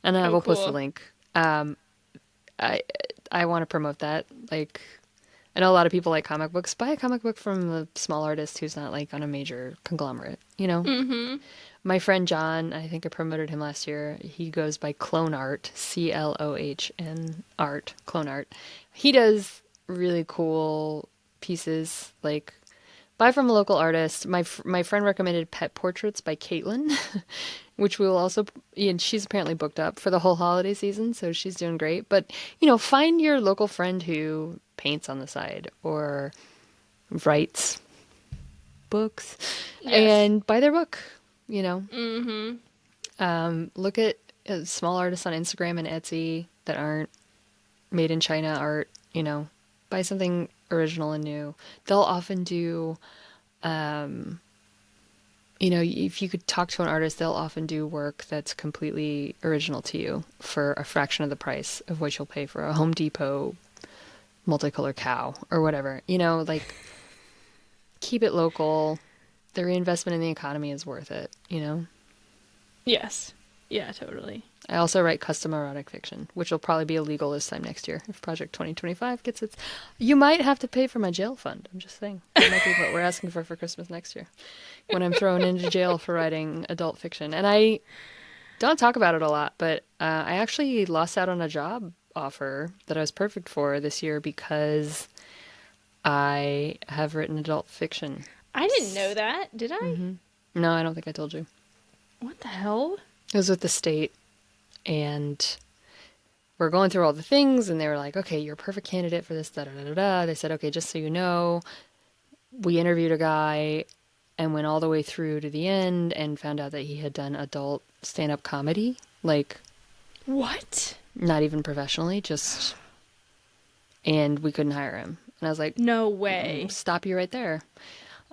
and I Oh, will post a cool. link. I I want to promote that. Like I know a lot of people like comic books. Buy a comic book from a small artist who's not like on a major conglomerate, you know? Mm-hmm. My friend John, I think I promoted him last year. He goes by Clone Art, Clohn Art, Clone Art. He does really cool pieces like buy from a local artist. My friend recommended Pet Portraits by Caitlin, which we will also, and she's apparently booked up for the whole holiday season, so she's doing great. But, find your local friend who paints on the side or writes books Yes. and buy their book, you know. Mm-hmm. Look at small artists on Instagram and Etsy that aren't made in China art, buy something original and new. They'll often do, if you could talk to an artist, they'll often do work that's completely original to you for a fraction of the price of what you'll pay for a Home Depot multicolor cow or whatever. Like keep it local. The reinvestment in the economy is worth it. Yes. Yeah, totally. I also write custom erotic fiction, which will probably be illegal this time next year if Project 2025 gets its. You might have to pay for my jail fund. I'm just saying. That might be what we're asking for Christmas next year when I'm thrown into jail for writing adult fiction. And I don't talk about it a lot, but I actually lost out on a job offer that I was perfect for this year because I have written adult fiction. I didn't know that. Did I? No, I don't think I told you. What the hell? It was with the state, and we're going through all the things, and they were like, okay, you're a perfect candidate for this, da da da da da. They said, okay, just so you know, we interviewed a guy and went all the way through to the end and found out that he had done adult stand-up comedy, like What? not even professionally, just, and we couldn't hire him. And I was like, No way. stop you right there.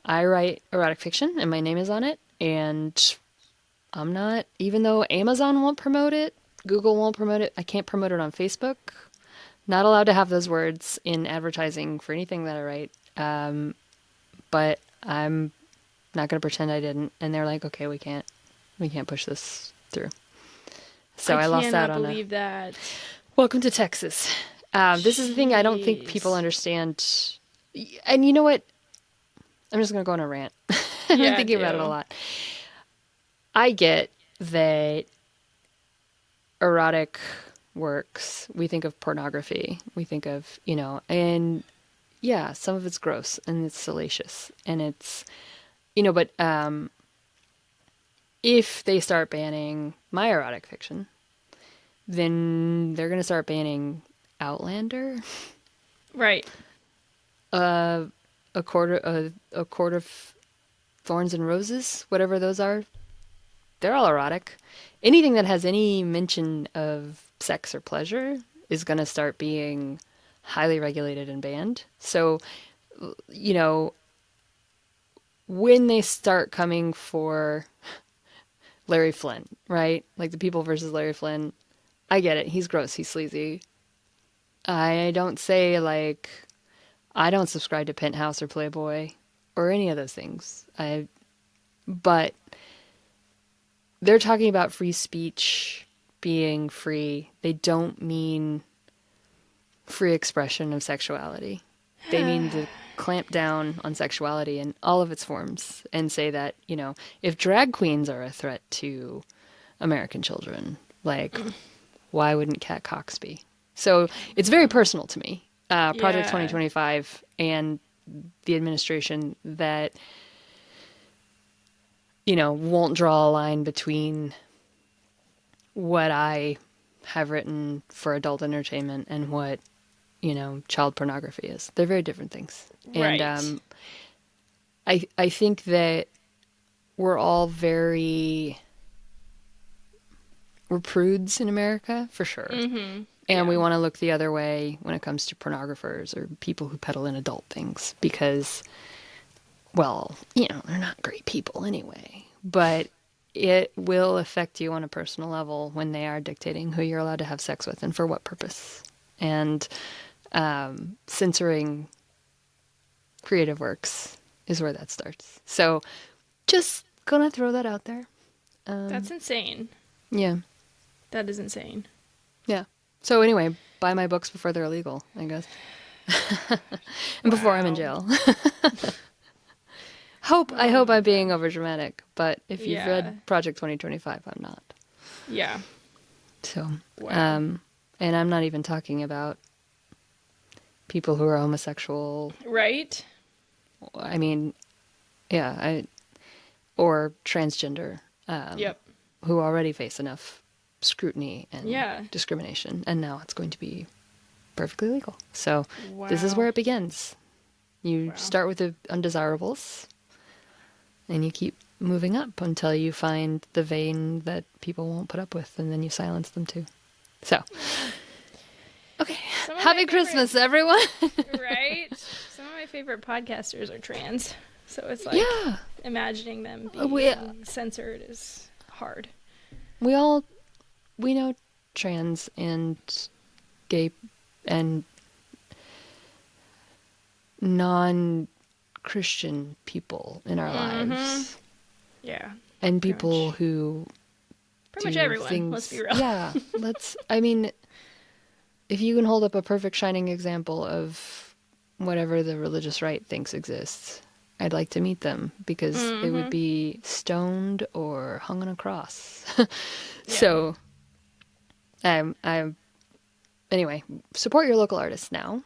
I write erotic fiction and my name is on it, and I'm not, even though Amazon won't promote it, Google won't promote it, I can't promote it on Facebook. Not allowed to have those words in advertising for anything that I write. But I'm not going to pretend I didn't. And they're like, okay, we can't push this through. So I I lost out cannot on a believe that. welcome to Texas. This is the thing I don't think people Jeez. understand. And you know what? I'm just going to go on a rant. I've been Yeah, thinking about it a do. lot. I get that erotic works, we think of pornography, we think of, and yeah, some of it's gross and it's salacious and it's, but if they start banning my erotic fiction, then they're going to start banning Outlander, Right. uh, a court of thorns and roses, whatever those are. They're all erotic. Anything that has any mention of sex or pleasure is going to start being highly regulated and banned. So, you know, when they start coming for Larry Flynn, right? Like the People versus Larry Flynn, I get it. He's gross. He's sleazy. I don't say, like, I don't subscribe to Penthouse or Playboy or any of those things. But they're talking about free speech being free. They don't mean free expression of sexuality. They mean to clamp down on sexuality in all of its forms and say that, if drag queens are a threat to American children, like, why wouldn't Cat Cox be? So it's very personal to me. Project Yeah. 2025 and the administration that, won't draw a line between what I have written for adult entertainment and what, child pornography is. They're very different things. And Right. I think that we're all we're prudes in America, for sure. Mm-hmm. And we Yeah. want to look the other way when it comes to pornographers or people who peddle in adult things because, well, they're not great people anyway. But it will affect you on a personal level when they are dictating who you're allowed to have sex with and for what purpose. And censoring creative works is where that starts. So just gonna throw that out there. That's insane. Yeah. That is insane. Yeah. So anyway, buy my books before they're illegal, I guess. And before I'm in Wow. jail. I hope I'm being overdramatic, but if you've Yeah. read Project 2025, I'm not. Yeah. So, Wow. and I'm not even talking about people who are homosexual. Right? I mean, yeah, or transgender, Yep. who already face enough scrutiny and Yeah. discrimination, and now it's going to be perfectly legal. So Wow. this is where it begins. You Wow. start with the undesirables, and you keep moving up until you find the vein that people won't put up with, and then you silence them too. So, okay. Some of my Happy favorite- Christmas, everyone. Right? Some of my favorite podcasters are trans. So it's like Yeah. imagining them We- being censored is hard. We know trans and gay and non-Christian people in our lives. Yeah. And Pretty people much. who Pretty much do everyone, things. let's be real. Yeah, I mean, if you can hold up a perfect shining example of whatever the religious right thinks exists, I'd like to meet them because they would be stoned or hung on a cross. So, anyway, support your local artists now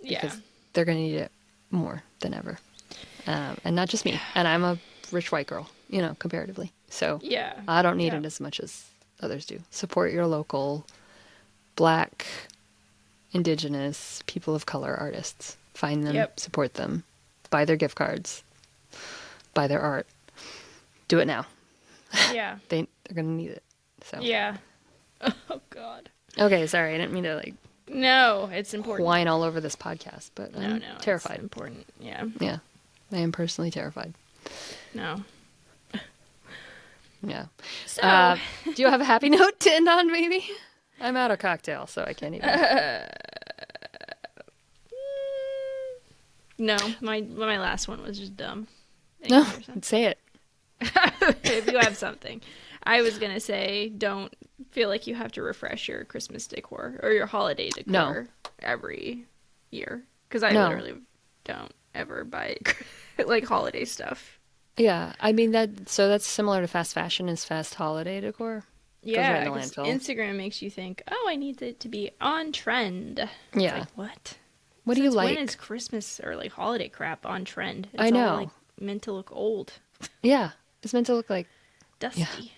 Yeah. because they're going to need it more than ever. And not just me. And I'm a rich white girl, comparatively. So Yeah. I don't need Yeah. it as much as others do. Support your local Black, Indigenous, people of color artists. Find them, Yep. support them, buy their gift cards, buy their art. Do it now. Yeah. They're going to need it. So Yeah. Oh God. okay, sorry, I didn't mean to No, it's important. whine all over this podcast, but I'm No, terrified. It's important. Yeah. Yeah, I am personally terrified. No. Yeah. So Do you have a happy note to end on, maybe? I'm out of cocktail, so I can't even. no, my last one was just dumb. No, Ignore something. say it. If you have something, I was gonna say don't feel like you have to refresh your Christmas decor or your holiday decor No. every year because I No. literally don't ever buy like holiday stuff. Yeah, I mean so that's similar to fast fashion is fast holiday decor. Yeah, right in the 'cause landfill. Instagram makes you think, oh, I need it to be on trend. Yeah. It's like, what? What do you Since like? when is Christmas or like holiday crap on trend? It's I know. all like meant to look old, Yeah, it's meant to look like dusty.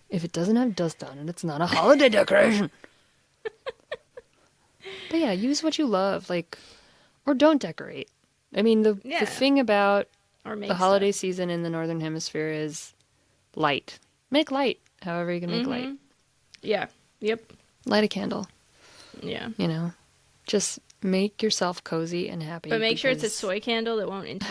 if it doesn't have dust on it, it's not a holiday decoration. But yeah, use what you love, or don't decorate. I mean, the Yeah. thing about Or make the holiday stuff. season in the Northern Hemisphere is light. Make light, however you can make light. Yeah. Yep. Light a candle, Yeah. Just make yourself cozy and happy. But make sure it's a because- soy candle that won't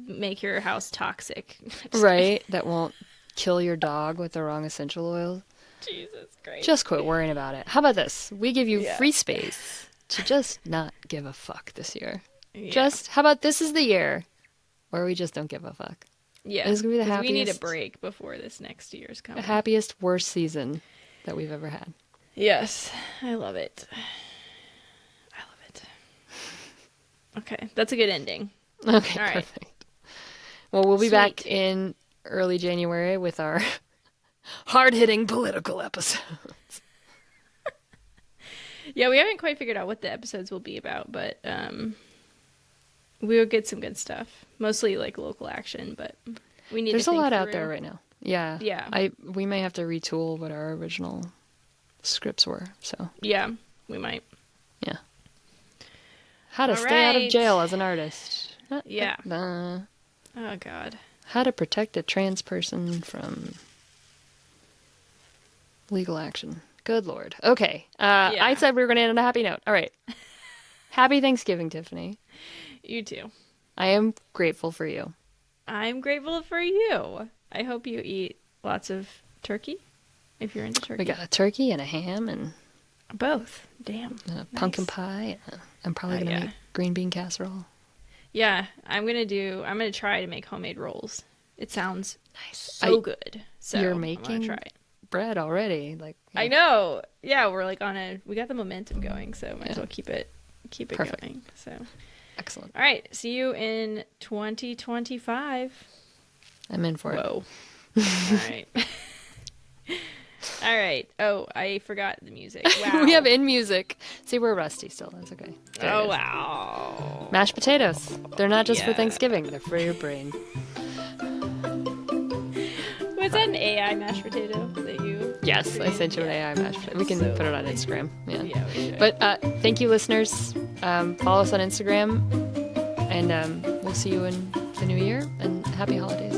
make your house toxic. Right, that won't kill your dog with the wrong essential oils. Jesus Christ. Just quit worrying about it. How about this? We give you Yeah. free space to just not give a fuck this year. Yeah. How about this is the year where we just don't give a fuck? Yeah. It's gonna be the 'Cause we need a happiest- break before this next year's The coming. happiest, worst season that we've ever had. Yes. I love it. I love it. Okay. That's a good ending. Okay, All right. perfect. Well, we'll be back Sweet. in early January with our hard-hitting political episode. Yeah, we haven't quite figured out what the episodes will be about, but we'll get some good stuff. Mostly like local action, but we need There's to a think lot out through. there right now. Yeah. Yeah. We may have to retool what our original scripts were. So, Yeah, we might. yeah. How to All stay out of right. jail as an artist. Yeah. Uh, Oh God. how to protect a trans person from legal action. Good Lord. Okay. Yeah. I said we were going to end on a happy note. All right. Happy Thanksgiving, Tiffany. You too. I am grateful for you. I'm grateful for you. I hope you eat lots of turkey if you're into turkey. We got a turkey and a ham and both. Damn. a pumpkin pie. I'm probably going to make green bean casserole. Yeah, I'm gonna try to make homemade rolls. It sounds Nice. so good. So You're I'm making gonna try it. bread already. Like I know. Yeah, we're like we got the momentum going, so might as well keep it Perfect. going. So Excellent. all right, see you in 2025. I'm in for it. Whoa. All right. All right. Oh, I forgot the music. Wow. We have in music. See, we're rusty still. That's okay. There it Oh is. wow. Mashed potatoes. They're not just for Yeah. Thanksgiving. They're for your brain. Was that an AI mashed potato that you? Yes, I sent you an AI mashed potato. We can So put it on Instagram. Yeah. Yeah, we should. But thank you, listeners. Follow us on Instagram, and we'll see you in the new year. And happy holidays.